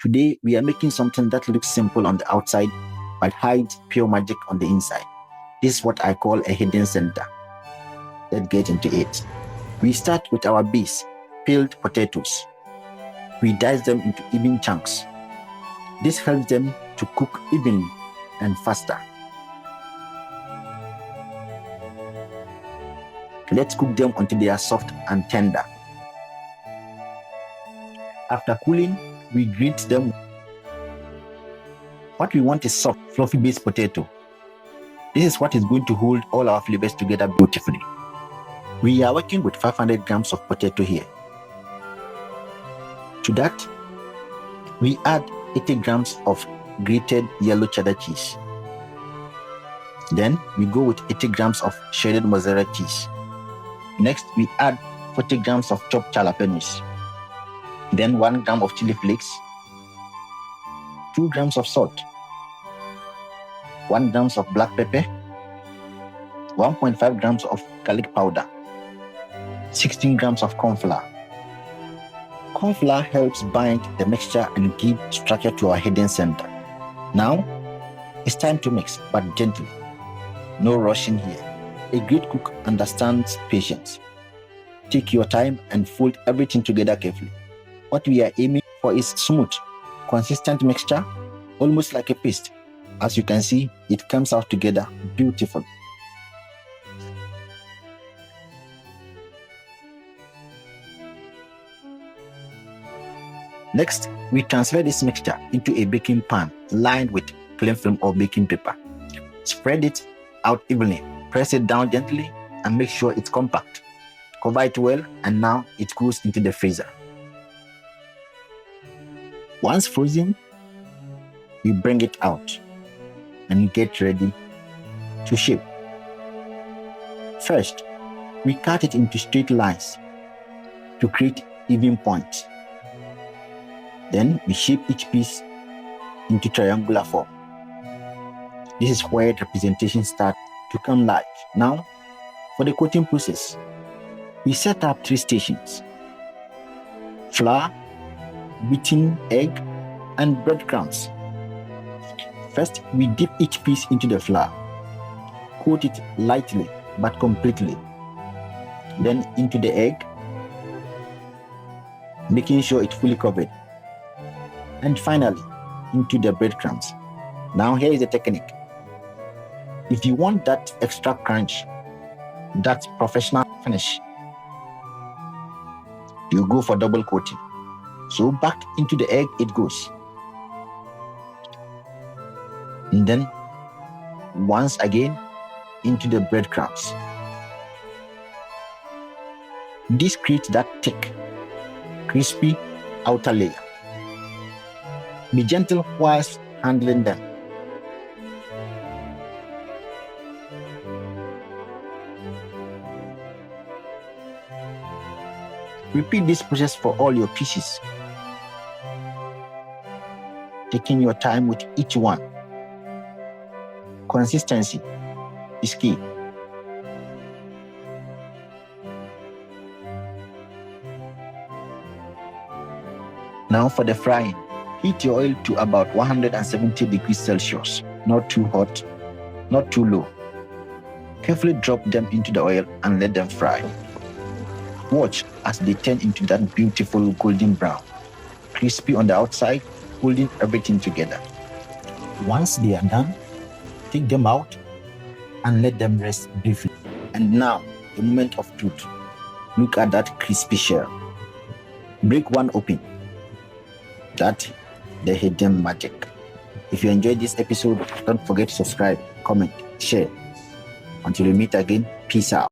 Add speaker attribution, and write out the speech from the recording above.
Speaker 1: Today, we are making something that looks simple on the outside, but hides pure magic on the inside. This is what I call a hidden center. Let's get into it. We start with our base, peeled potatoes. We dice them into even chunks. This helps them to cook evenly and faster. Let's cook them until they are soft and tender. After cooling, we grate them. What we want is soft, fluffy baked potato. This is what is going to hold all our flavors together beautifully. We are working with 500 grams of potato here. To that, we add 80 grams of grated yellow cheddar cheese. Then we go with 80 grams of shredded mozzarella cheese. Next, we add 40 grams of chopped jalapeños. Then 1 gram of chili flakes, 2 grams of salt, 1 grams of black pepper, 1.5 grams of garlic powder, 16 grams of corn flour. Corn flour helps bind the mixture and give structure to our hidden center. Now, it's time to mix, but gently. No rushing here. A great cook understands patience. Take your time and fold everything together carefully. What we are aiming for is smooth, consistent mixture, almost like a paste. As you can see, it comes out together beautiful. Next, we transfer this mixture into a baking pan lined with cling film or baking paper. Spread it out evenly, press it down gently, and make sure it's compact. Cover it well, and now it goes into the freezer. Once frozen, we bring it out and get ready to shape. First, we cut it into straight lines to create even points. Then we shape each piece into triangular form. This is where the representation starts to come live. Now, for the coating process, we set up 3 stations: flour, beaten egg, and breadcrumbs. First, we dip each piece into the flour. Coat it lightly but completely. Then into the egg, making sure it's fully covered. And finally, into the breadcrumbs. Now here is the technique. If you want that extra crunch, that professional finish, you go for double coating. So back into the egg it goes. And then once again into the breadcrumbs. This creates that thick, crispy outer layer. Be gentle whilst handling them. Repeat this process for all your pieces, taking your time with each one. Consistency is key. Now for the frying. Heat your oil to about 170 degrees Celsius. Not too hot, not too low. Carefully drop them into the oil and let them fry. Watch as they turn into that beautiful golden brown, crispy on the outside, holding everything together. Once they are done, take them out and let them rest briefly. And now, the moment of truth. Look at that crispy shell. Break one open. That's the hidden magic. If you enjoyed this episode, don't forget to subscribe, comment, share. Until we meet again, peace out.